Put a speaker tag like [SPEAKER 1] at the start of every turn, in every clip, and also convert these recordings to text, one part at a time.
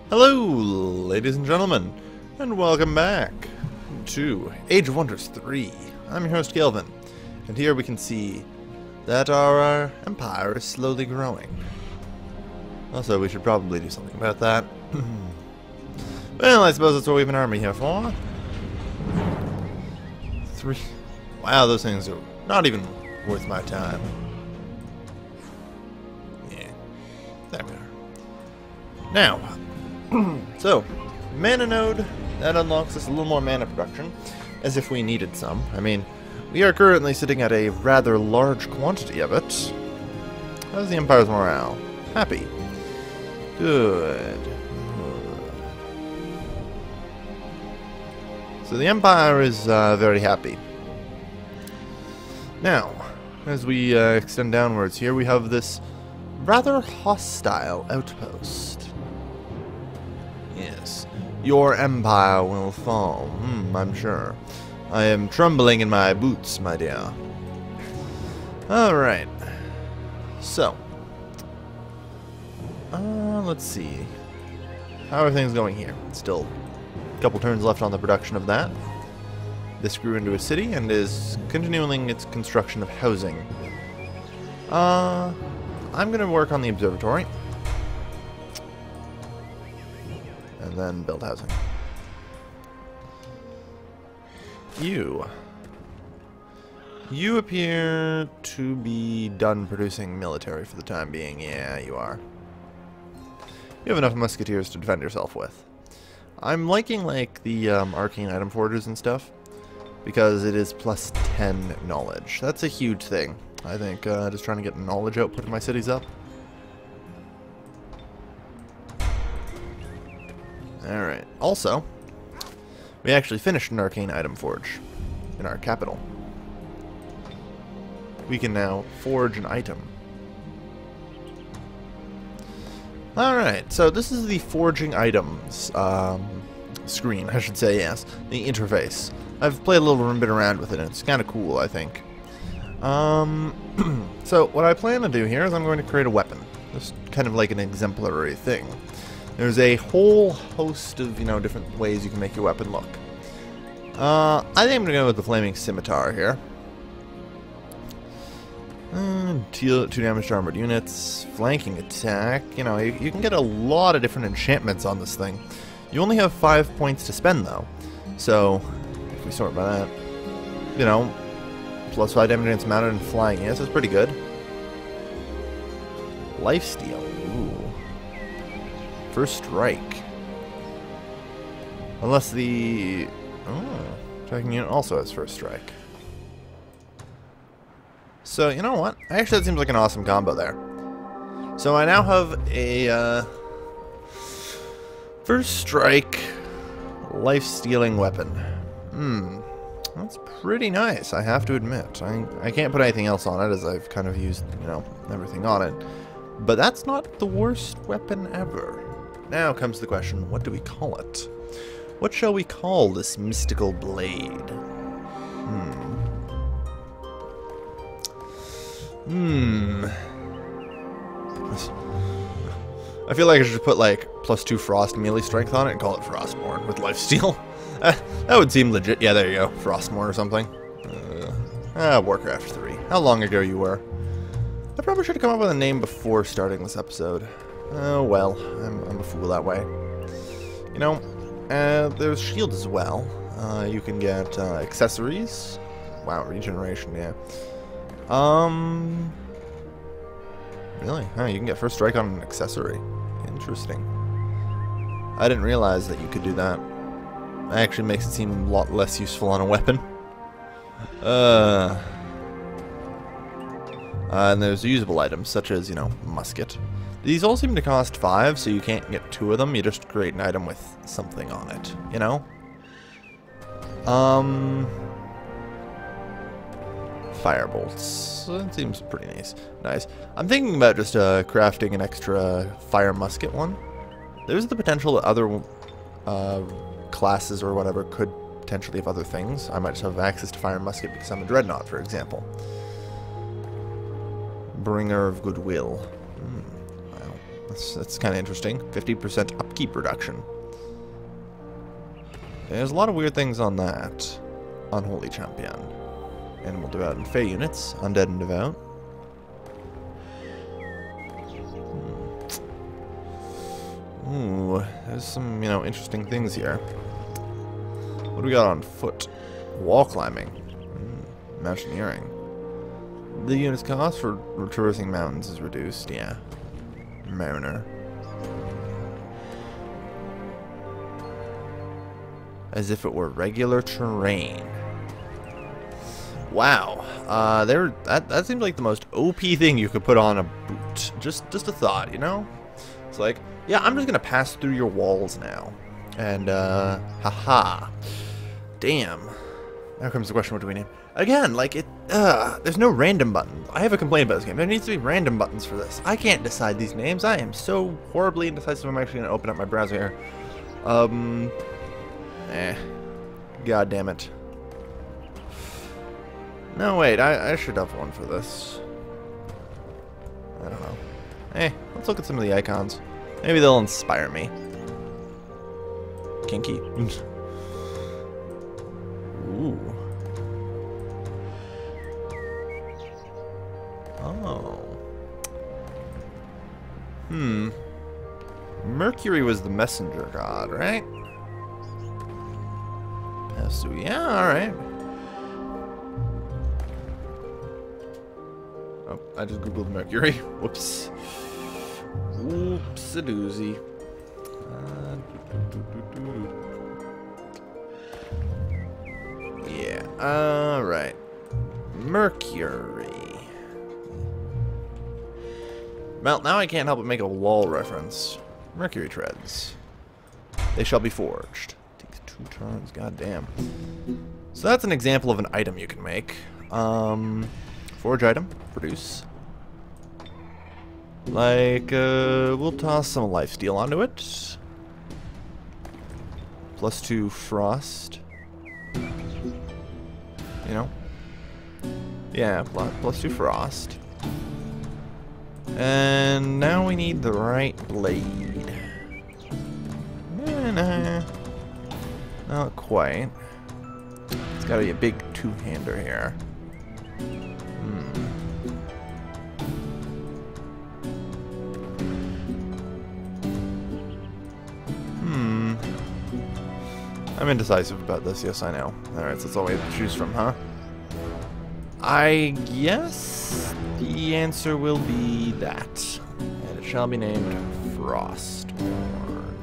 [SPEAKER 1] Hello, ladies and gentlemen, and welcome back to Age of Wonders 3. I'm your host, Kelvin, and here we can see that our empire is slowly growing. Also, we should probably do something about that. Well, I suppose that's what we have an army here for. 3. Wow, those things are not even worth my time. Yeah, there we are. Now, so, mana node, that unlocks us a little more mana production, as if we needed some. I mean, we are currently sitting at a rather large quantity of it. How's the Empire's morale? Happy. Good. So the Empire is very happy. Now, as we extend downwards here, we have this rather hostile outpost. Yes, your empire will fall. I'm sure. I am trembling in my boots, my dear. Alright. So. Let's see. How are things going here? Still a couple turns left on the production of that. This grew into a city and is continuing its construction of housing. I'm going to work on the observatory. And then build housing. You appear to be done producing military for the time being. Yeah, you are. You have enough musketeers to defend yourself with. I'm liking, like, the arcane item forges and stuff, because it is plus 10 knowledge. That's a huge thing. I think just trying to get knowledge output in my cities up. Alright. Also, we actually finished an arcane item forge in our capital. We can now forge an item. Alright, so this is the forging items screen, I should say, yes. The interface. I've played a little bit around with it, and it's kind of cool, I think. So, what I plan to do here is I'm going to create a weapon. Just kind of like an exemplary thing. There's a whole host of, different ways you can make your weapon look. I think I'm going to go with the Flaming Scimitar here. 2 damage to armored units, flanking attack. You can get a lot of different enchantments on this thing. You only have 5 points to spend, though. So, if we sort by that, plus 5 damage against mounted and flying. Yes, that's pretty good. Lifesteal. Ooh. First strike. Unless the attacking unit also has first strike. So, you know what? Actually, that seems like an awesome combo there. So I now have a first strike life-stealing weapon. That's pretty nice, I have to admit. I can't put anything else on it, as I've kind of used, everything on it. But that's not the worst weapon ever. Now comes the question, what do we call it? What shall we call this mystical blade? I feel like I should put, like, +2 frost melee strength on it and call it Frostborn with lifesteal. That would seem legit. Yeah, there you go. Frostborn or something. Warcraft 3. How long ago you were? I probably should have come up with a name before starting this episode. Oh, well. I'm a fool that way. There's shield as well. You can get accessories. Wow, regeneration, yeah. Really? Huh, you can get first strike on an accessory. Interesting. I didn't realize that you could do that. That actually makes it seem a lot less useful on a weapon. And there's usable items, such as, musket. These all seem to cost 5, so you can't get 2 of them. You just create an item with something on it, Firebolts. That seems pretty nice. I'm thinking about just crafting an extra fire musket one. There's the potential that other classes or whatever could potentially have other things. I might just have access to fire musket because I'm a Dreadnought, for example. Bringer of Goodwill. Wow. That's kind of interesting. 50% upkeep reduction. There's a lot of weird things on that. Unholy Champion. Animal Devout and Fey units. Undead and Devout. Ooh, there's some, interesting things here. What do we got on foot? Wall climbing. Mountaineering. The unit's cost for traversing mountains is reduced, yeah. Mariner. As if it were regular terrain. Wow. That seems like the most OP thing you could put on a boot. Just a thought, It's like, yeah, I'm just gonna pass through your walls now. And haha. Damn. Now comes the question, what do we name? Again, there's no random buttons. I have a complaint about this game. There needs to be random buttons for this. I can't decide these names. I am so horribly indecisive. I'm actually going to open up my browser here. God damn it. No, wait. I should have one for this. I don't know. Let's look at some of the icons. Maybe they'll inspire me. Kinky. Ooh. Oh. Mercury was the messenger god, right? Pasu, yeah, alright. Oh, I just googled Mercury. Whoops. Whoops-a-doozy. Yeah, alright. Mercury. Well, now I can't help but make a wall reference. Mercury treads. They shall be forged. Takes 2 turns, goddamn. So that's an example of an item you can make. Forge item, produce. We'll toss some lifesteal onto it. +2 frost. Yeah, +2 frost. And now we need the right blade. Nah, not quite. It's gotta be a big 2-hander here. I'm indecisive about this, yes I know. Alright, so that's all we have to choose from, huh? I guess the answer will be that. And it shall be named Frostborn.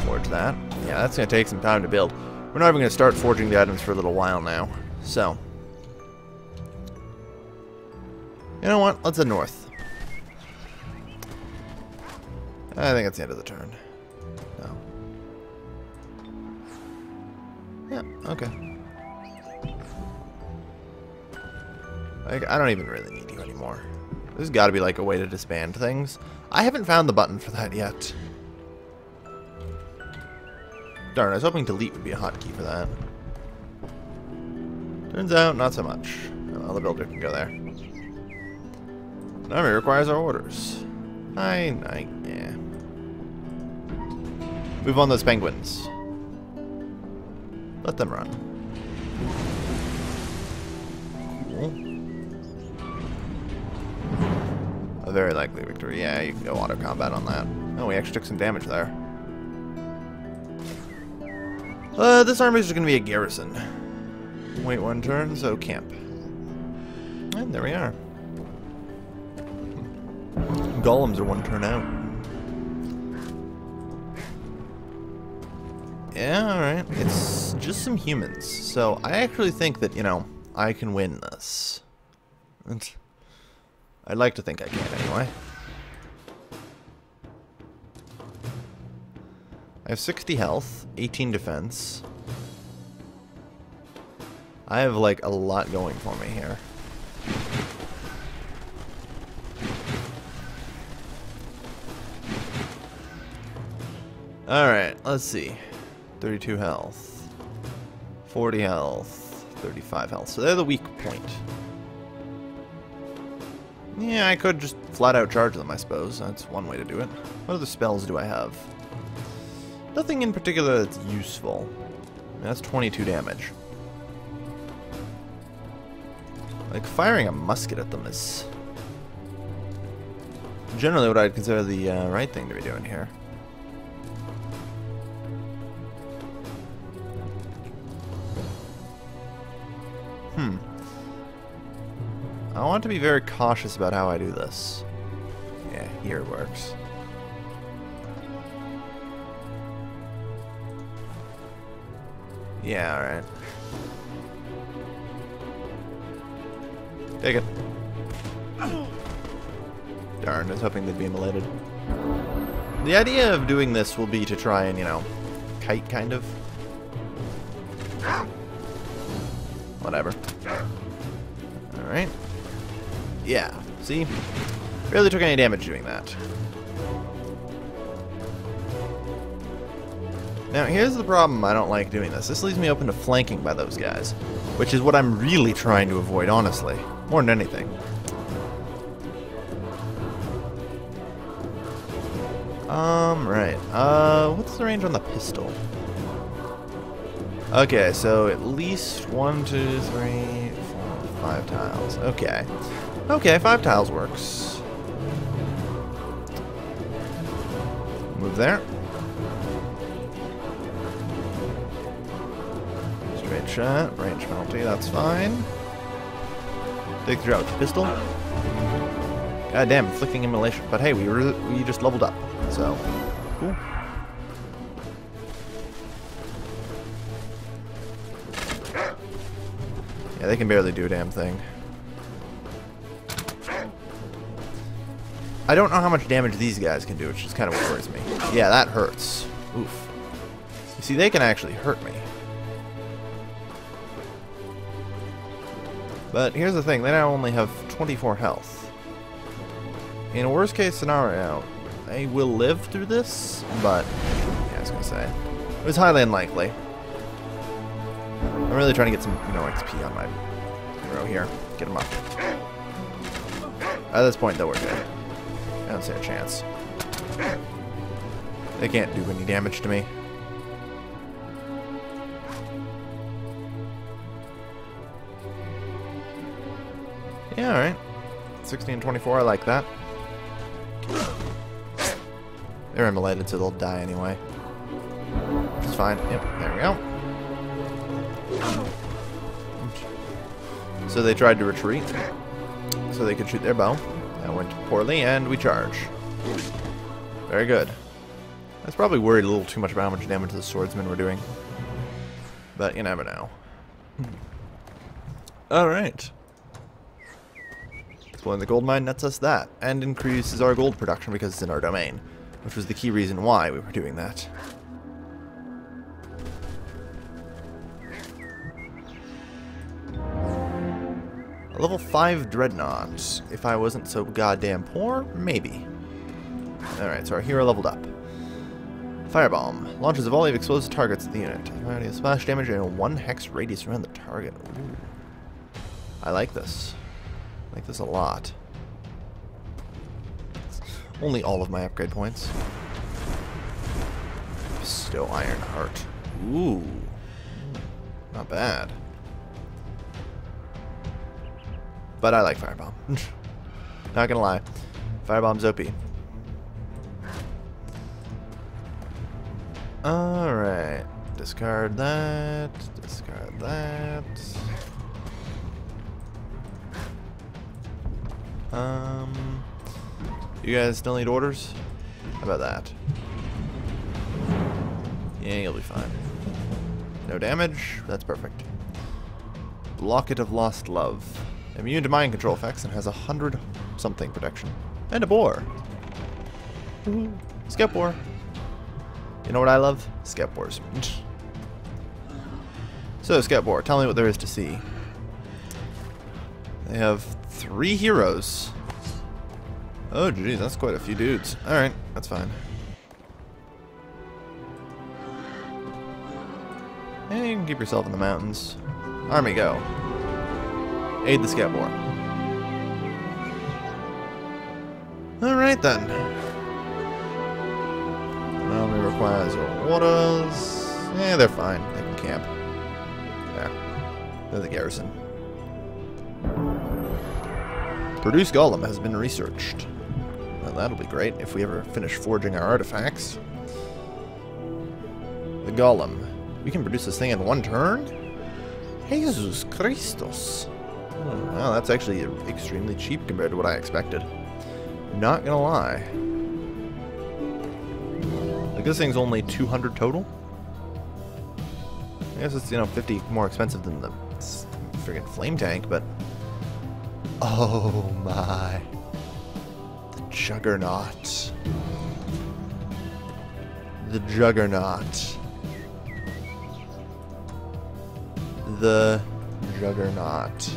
[SPEAKER 1] Forge that. Yeah, that's going to take some time to build. We're not even going to start forging the items for a little while now. So. You know what? Let's head north. I think that's the end of the turn. No. Yeah, okay. I don't even really need you anymore. There's got to be like a way to disband things. I haven't found the button for that yet. Darn, I was hoping delete would be a hotkey for that. Turns out, not so much. Well, the builder can go there. Army requires our orders. Yeah. Move on those penguins. Let them run. Cool. A very likely victory. Yeah, you can go auto combat on that. Oh, we actually took some damage there. This army is just going to be a garrison. Wait 1 turn, so camp. And there we are. Golems are 1 turn out. Yeah, alright. It's just some humans. So I actually think that, I can win this. I'd like to think I can anyway. I have 60 health, 18 defense. I have like a lot going for me here. Alright, let's see. 32 health. 40 health. 35 health. So they're the weak point. Yeah, I could just flat out charge them, I suppose. That's one way to do it. What other spells do I have? Nothing in particular that's useful. That's 22 damage. Like, firing a musket at them is generally what I'd consider the right thing to be doing here. I want to be very cautious about how I do this. Yeah, here it works. Yeah, alright. Take it. Darn, I was hoping they'd be immolated. The idea of doing this will be to try and, you know, kite, kind of. Whatever. Alright. Yeah, see? Barely took any damage doing that. Now, here's the problem I don't like doing this. This leaves me open to flanking by those guys, which is what I'm really trying to avoid, honestly. More than anything. Right. What's the range on the pistol? Okay, so at least 1, 2, 3, 4, 5 tiles. Okay. Okay, 5 tiles works. Move there. Straight shot, range penalty, that's fine. Take the draw with the pistol. God damn, inflicting immolation. But hey, we just leveled up, so cool. Yeah, they can barely do a damn thing. I don't know how much damage these guys can do, which is kind of what worries me. Yeah, that hurts. Oof. You see, they can actually hurt me. But here's the thing, they now only have 24 health. In a worst case scenario, they will live through this, but yeah, I was gonna say, it was highly unlikely. I'm really trying to get some, you know, XP on my hero here. Get him up. At this point, though, we're good. I don't see a chance. They can't do any damage to me. Yeah, alright. 16 and 24, I like that. They're immolated, so they'll die anyway. It's fine. Yep, there we go. So they tried to retreat, so they could shoot their bow. That went poorly, and we charge. Very good. I was probably worried a little too much about how much damage the swordsmen were doing. But you never know. Alright. Exploring the gold mine nets us that, and increases our gold production because it's in our domain, which was the key reason why we were doing that. A level 5 Dreadnought. If I wasn't so goddamn poor, maybe. Alright, so our hero leveled up. Firebomb. Launches a volley of explosive targets at the unit. Already splash damage in a 1 hex radius around the target. Ooh. I like this. I like this a lot. Only all of my upgrade points. Bestow Iron Heart. Ooh. Not bad. But I like Firebomb. Not gonna lie. Firebomb's OP. Alright. Discard that. Discard that. You guys still need orders? How about that? Yeah, you'll be fine. No damage? That's perfect. Locket of Lost Love. Immune to mind control effects and has 100-something protection. And a boar. Scout boar. You know what I love? Scout boars. So, Scout boar, tell me what there is to see. They have 3 heroes. Oh, geez, that's quite a few dudes. Alright, that's fine. And you can keep yourself in the mountains. Army, go. Aid the Scout boar. Alright then. Army requires your orders. Yeah, they're fine. They can camp. There. They're the garrison. Produce Golem has been researched. Well, that'll be great if we ever finish forging our artifacts. The Golem. We can produce this thing in one turn? Jesus Christos. Oh, well, that's actually extremely cheap compared to what I expected. Not gonna lie. Like, this thing's only 200 total? I guess it's, you know, 50 more expensive than the friggin' flame tank, but... Oh my. The Juggernaut. The Juggernaut. The Juggernaut.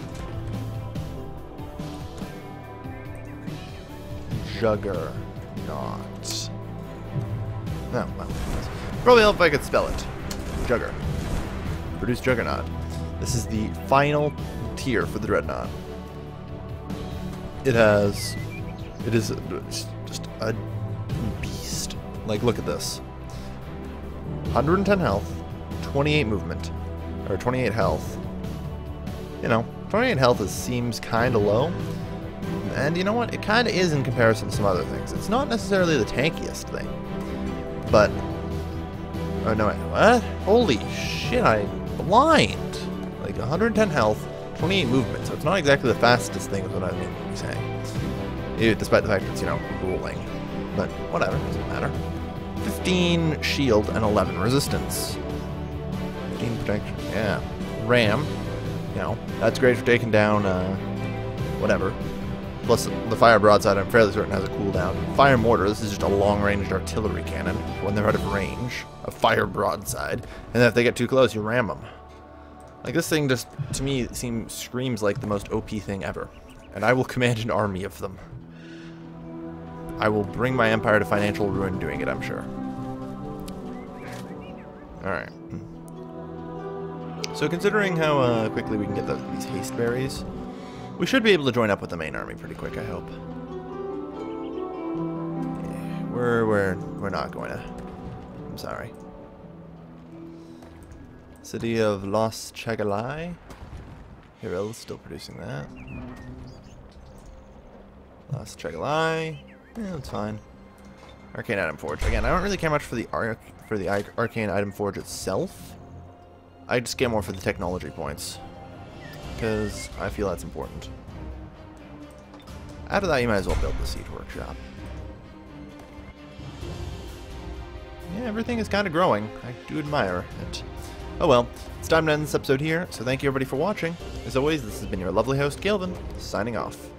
[SPEAKER 1] Juggernaut. Oh, well. Probably help if I could spell it. Jugger. Produce Juggernaut. This is the final tier for the Dreadnought. It is just a beast. Like, look at this. 110 health, 28 movement, or 28 health. You know, 28 health seems kind of low. And you know what? It kind of is in comparison to some other things. It's not necessarily the tankiest thing. But... Oh, no, wait. What? Holy shit, I'm blind. Like, 110 health, 28 movement. So it's not exactly the fastest thing is what I mean saying. Despite the fact that it's, you know, rolling. But whatever, doesn't matter. 15 shield and 11 resistance. 15 protection, yeah. Ram, you know, that's great for taking down, whatever. Plus, the fire broadside, I'm fairly certain, has a cooldown. Fire mortar, this is just a long-ranged artillery cannon. When they're out of range, a fire broadside. And then if they get too close, you ram them. Like, this thing just, to me, screams like the most OP thing ever. And I will command an army of them. I will bring my empire to financial ruin doing it, I'm sure. Alright. So considering how quickly we can get these haste berries, we should be able to join up with the main army pretty quick, I hope. Yeah, we're not going to. I'm sorry. City of Los Chagalai. Hero's still producing that. Los Chagalai. Yeah, that's fine. Arcane Item Forge. Again, I don't really care much for the Arcane Item Forge itself. I just get more for the technology points. Because I feel that's important. After that, you might as well build the Siege Workshop. Yeah, everything is kind of growing. I do admire it. Oh well, it's time to end this episode here, so thank you everybody for watching. As always, this has been your lovely host, Gilvin, signing off.